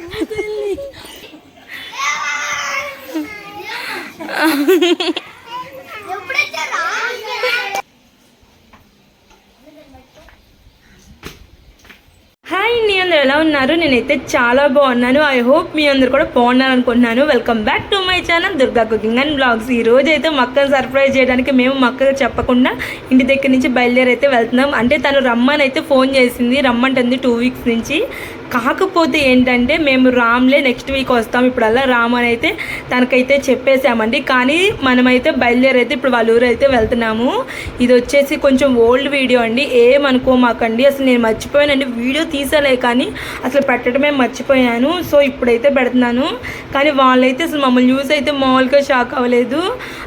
Hi అండి, అందరూ ఎలా ఉన్నారు? నేనైతే చాలా బాగున్నాను. ఐ హోప్ మీ అందరు కూడా బాగున్నారు అనుకుంటున్నాను. Welcome back to my channel Durga cooking and blogs. ఈ రోజు అయితే మక్కను సర్ప్రైజ్ చేయడానికి మేము మక్క చెప్పకుండా ఇంటి దగ్గర నుంచి బయలుదేరి అయితే వెళ్తున్నాం. అంటే తను రమ్మని అయితే ఫోన్ చేసింది, రమ్మంటుంది 2 వీక్స్ నుంచి. కాకపోతే ఏంటంటే మేము రామ్లే నెక్స్ట్ వీక్ వస్తాం, ఇప్పుడల్లా రామని అయితే తనకైతే చెప్పేసామండి. కానీ మనమైతే బయలుదేరి అయితే ఇప్పుడు వాళ్ళ ఊరు అయితే వెళ్తున్నాము. ఇది వచ్చేసి కొంచెం ఓల్డ్ వీడియో అండి, ఏమనుకోమాకండి. అసలు నేను మర్చిపోయానండి, వీడియో తీసలే కానీ అసలు పెట్టడమే మర్చిపోయాను. సో ఇప్పుడైతే పెడుతున్నాను. కానీ వాళ్ళైతే అసలు మమ్మల్ని యూస్ అయితే మామూలుగా షాక్ అవ్వలేదు.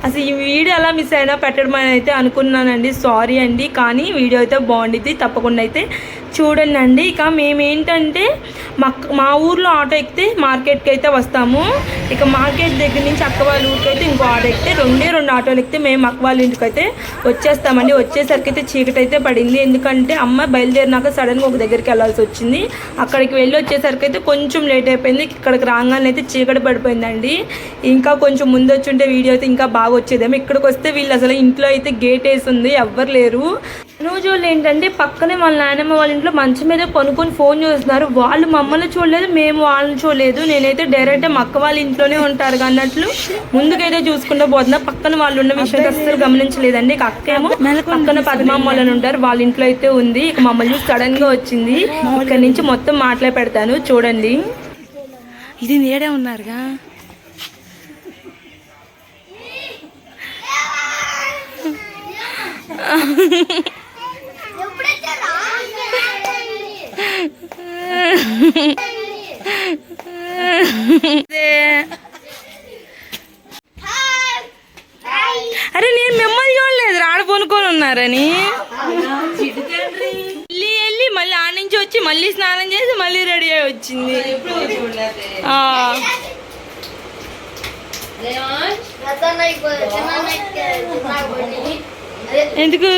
అసలు ఈ వీడియో ఎలా మిస్ అయినా పెట్టడం అని అయితే అనుకున్నానండి, సారీ అండి. కానీ వీడియో అయితే బాగుండిద్ది, తప్పకుండా అయితే చూడండి అండి. ఇక మేమేంటంటే మా ఊర్లో ఆటో ఎక్కితే మార్కెట్కి అయితే వస్తాము. ఇక మార్కెట్ దగ్గర నుంచి అక్క వాళ్ళ ఊరికి అయితే ఇంకో ఆటో ఎక్కితే 2 ఆటోలు ఎక్కితే మేము అక్క వాళ్ళ ఇంటికి అయితే వచ్చేస్తామండి. వచ్చేసరికి అయితే చీకటి అయితే పడింది, ఎందుకంటే అమ్మ బయలుదేరినాక సడన్గా ఒక దగ్గరికి వెళ్ళాల్సి వచ్చింది. అక్కడికి వెళ్ళి వచ్చేసరికి అయితే కొంచెం లేట్ అయిపోయింది. ఇక్కడికి రాగానే అయితే చీకటి పడిపోయిందండి. ఇంకా కొంచెం ముందు వచ్చి ఉంటే వీడియో అయితే ఇంకా బాగా వచ్చేదేమో. ఇక్కడికి వస్తే వీళ్ళు అసలు ఇంట్లో అయితే గేట్ వేసి ఉంది, ఎవ్వరు లేరు. రోజు వాళ్ళు ఏంటంటే పక్కనే వాళ్ళ నాయనమ్మ వాళ్ళ ఇంట్లో మంచం మీద కొనుక్కొని ఫోన్ చూస్తున్నారు. వాళ్ళు మమ్మల్ని చూడలేదు, మేము వాళ్ళని చూడలేదు. నేనైతే డైరెక్ట్ మా అక్క వాళ్ళ ఇంట్లోనే ఉంటారు అన్నట్లు ముందుకైతే చూసుకుంటూ పోతున్నా. పక్కన వాళ్ళు ఉన్న విషయం అస్సలు గమనించలేదండి. ఇక అక్క ఏమో పక్కన పద్మమ్మ వాళ్ళని ఉంటారు, వాళ్ళ ఇంట్లో అయితే ఉంది. ఇక మమ్మల్ని చూసి సడన్ గా వచ్చింది. ఇక్కడ నుంచి మొత్తం మాట్లాడి పెడతాను చూడండి. ఇది నేడే ఉన్నారుగా. అరే నేను మిమ్మల్ని చూడలేదు, ఆడ కొనుక్కొని ఉన్నారని. వెళ్ళి మళ్ళీ ఆడ నుంచి వచ్చి మళ్ళీ స్నానం చేసి మళ్ళీ రెడీ అయి వచ్చింది. ఎందుకు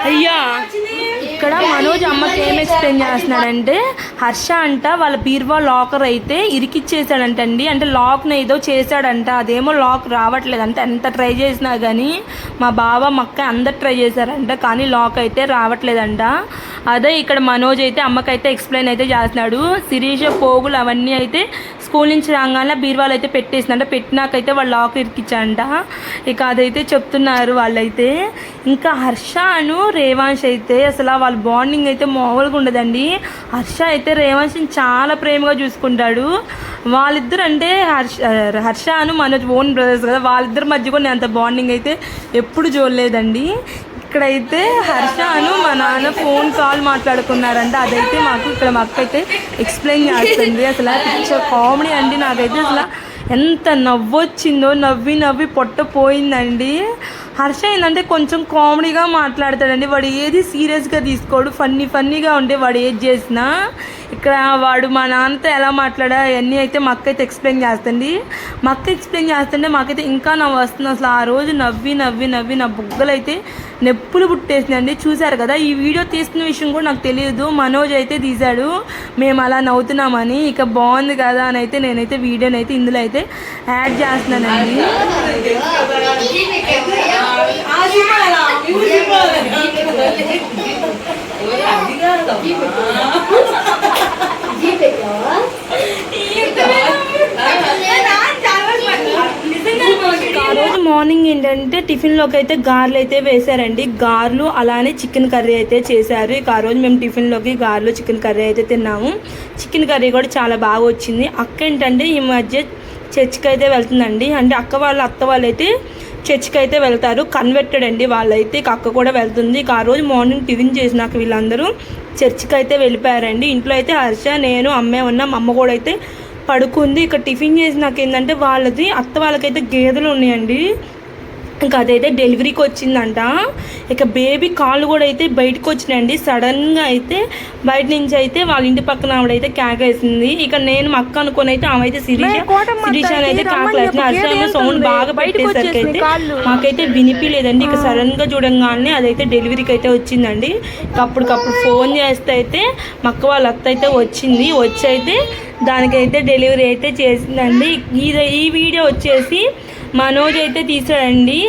అయ్యా? ఇక్కడ మనోజ్ అమ్మకి ఏం ఎక్స్ప్లెయిన్ చేస్తున్నాడంటే, హర్ష అంట వాళ్ళ బీర్వా లాకర్ అయితే ఇరికిచ్చేసాడంటండి. అంటే లాక్ని ఏదో చేశాడంట, అదేమో లాక్ రావట్లేదంట. ఎంత ట్రై చేసినా కానీ మా బావ మక్క అందరు ట్రై చేశారంట, కానీ లాక్ అయితే రావట్లేదంట. అదే ఇక్కడ మనోజ్ అయితే అమ్మకైతే ఎక్స్ప్లెయిన్ అయితే చేస్తున్నాడు. శిరీష పోగులు అవన్నీ అయితే స్కూల్ నుంచి రాగానే బీర్వాలు అయితే పెట్టేసిందంట. పెట్టినాకైతే వాళ్ళు లాక్ ఇరికిచ్చాడంట. ఇక అదైతే చెప్తున్నారు వాళ్ళైతే. ఇంకా హర్షను రేవాంశ్ అయితే అసలు వాళ్ళ బాండింగ్ అయితే మామూలుగా ఉండదండి. హర్ష అయితే రేవాంశ్ని చాలా ప్రేమగా చూసుకుంటాడు. వాళ్ళిద్దరు అంటే హర్షను మనోజ్ ఓన్ బ్రదర్స్ కదా, వాళ్ళిద్దరి మధ్య కూడా నేను అంత బాండింగ్ అయితే ఎప్పుడు చూడలేదండి. ఇక్కడైతే హర్షను మా నాన్న ఫోన్ కాల్ మాట్లాడుకున్నారంట. అదైతే మాకు ఇక్కడ మా అక్క అయితే ఎక్స్ప్లెయిన్ చేస్తుంది. అసలు పిక్చర్ కామెడీ అండి. నాకైతే అసలు ఎంత నవ్వొచ్చిందో, నవ్వి పొట్ట పోయిందండి. హర్ష ఏంటంటే కొంచెం కామెడీగా మాట్లాడతాడండి. వాడు ఏది సీరియస్గా తీసుకోడు, ఫన్నీగా ఉంటే వాడు ఏది చేసినా. ఇక్కడ వాడు మా నాన్నతో ఎలా మాట్లాడా అవన్నీ అయితే మా అక్క అయితే ఎక్స్ప్లెయిన్ చేస్తుంది. మా అక్క ఎక్స్ప్లెయిన్ చేస్తుంటే మాకైతే ఇంకా నవ్వు వస్తుంది. అసలు ఆ రోజు నవ్వి నా బుగ్గలు అయితే నొప్పులు పుట్టేసిందండి. చూశారు కదా, ఈ వీడియో తీస్తున్న విషయం కూడా నాకు తెలియదు, మనోజ్ అయితే తీశాడు మేము అలా నవ్వుతున్నామని. ఇక బాగుంది కదా అని అయితే నేనైతే వీడియోని అయితే ఇందులో అయితే యాడ్ చేస్తున్నానండి. ఆ రోజు మార్నింగ్ ఏంటంటే టిఫిన్లోకి అయితే గారెలు అయితే వేశారండి. గారెలు అలానే చికెన్ కర్రీ అయితే చేశారు. ఇక ఆ రోజు మేము టిఫిన్లోకి గారెలు చికెన్ కర్రీ అయితే తిన్నాము. చికెన్ కర్రీ కూడా చాలా బాగా వచ్చింది. అక్క ఏంటంటే ఈ మధ్య చర్చికి అయితే వెళ్తుందండి. అంటే అత్త వాళ్ళు అయితే చర్చికి అయితే వెళ్తారు, కన్వర్టెడ్ అండి వాళ్ళైతే. ఇక అక్క కూడా వెళ్తుంది. ఇక ఆ రోజు మార్నింగ్ టిఫిన్ చేసినాక వీళ్ళందరూ చర్చికి అయితే వెళ్ళిపోయారండి. ఇంట్లో అయితే హర్ష, నేను, అమ్మే ఉన్నాం. అమ్మ కూడా అయితే పడుకుంది. ఇక టిఫిన్ చేసినాక ఏంటంటే అత్త వాళ్ళకైతే గేదెలు ఉన్నాయండి. ఇంకా అదైతే డెలివరీకి వచ్చిందంట. ఇక బేబీ కాళ్ళు కూడా అయితే బయటకు వచ్చినాయండి. సడన్గా అయితే బయట నుంచి అయితే వాళ్ళ ఇంటి పక్కన ఆవిడైతే కేకేసింది. ఇక నేను మా అక్క అనుకుని అయితే ఆమె అయితే శిరీష అయితే కేకలేసింది. అసలు సౌండ్ బాగా పెట్టేసరికి అయితే మాకైతే వినిపించలేదండి. ఇక సడన్గా చూడంగానే అదైతే డెలివరీకి అయితే వచ్చిందండి. అప్పటికప్పుడు ఫోన్ చేస్తే అయితే మా అక్క వాళ్ళ అత్త అయితే వచ్చింది. వచ్చి అయితే దానికైతే డెలివరీ అయితే చేసిందండి. ఈ వీడియో వచ్చేసి మనోజ్ అయితే తీసాడండి.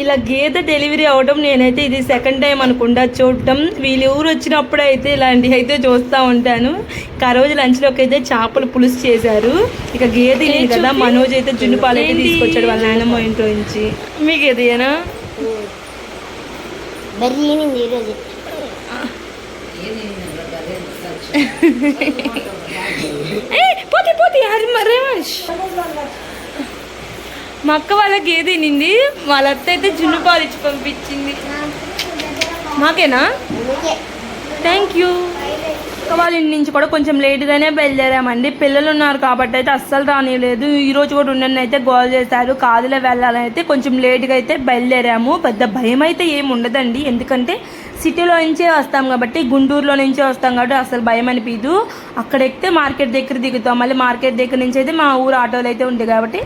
ఇలా గేదె డెలివరీ అవడం నేనైతే ఇది సెకండ్ టైం అనుకుంటా చూడటం. వీళ్ళు ఊరు వచ్చినప్పుడు అయితే ఇలాంటివి అయితే చూస్తూ ఉంటాను. ఇక ఆ రోజు లంచ్లోకి అయితే చేపల పులుసు చేశారు. ఇక గేదె లేదు కదా, మనోజ్ అయితే జున్ను పాలు అయితే తీసుకొచ్చాడు వాళ్ళ నాయనమ్మ ఇంట్లో నుంచి. మీకు ఏదేనా పోతే రేవంశ్ మా అక్క వాళ్ళ గేదె నింది. వాళ్ళ అత్త అయితే జున్ను పాలు ఇచ్చి పంపించింది. మాకేనా? Thank you. వాళ్ళ ఇంటి నుంచి కూడా కొంచెం లేట్గానే బయలుదేరామండి. పిల్లలు ఉన్నారు కాబట్టి అయితే అస్సలు రానిలేదు. ఈరోజు కూడా ఉండని అయితే గోల్ చేశారు. కాదులే వెళ్ళాలని అయితే కొంచెం లేట్గా అయితే బయలుదేరాము. పెద్ద భయం అయితే ఏమి ఉండదండి, ఎందుకంటే సిటీలో నుంచే వస్తాం కాబట్టి, గుంటూరులో నుంచే వస్తాం కాబట్టి అసలు భయం అనిపించదు. అక్కడ ఎక్కితే మార్కెట్ దగ్గర దిగుతాం, మళ్ళీ మార్కెట్ దగ్గర నుంచి అయితే మా ఊరు ఆటోలు అయితే ఉంటాయి కాబట్టి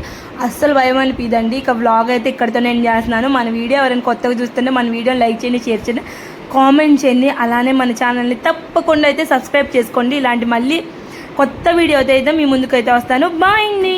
అస్సలు భయం అనిపించదండి. ఇక వ్లాగ్ అయితే ఇక్కడితో నేను చేస్తున్నాను. మన వీడియో ఎవరైనా కొత్తగా చూస్తుంటే మన వీడియోని లైక్ చేయండి, షేర్ చేయండి, కామెంట్ చేయండి. అలానే మన ఛానల్ని తప్పకుండా అయితే సబ్స్క్రైబ్ చేసుకోండి. ఇలాంటి మళ్ళీ కొత్త వీడియోతో అయితే మీ ముందుకైతే వస్తాను. బాయ్ అండి.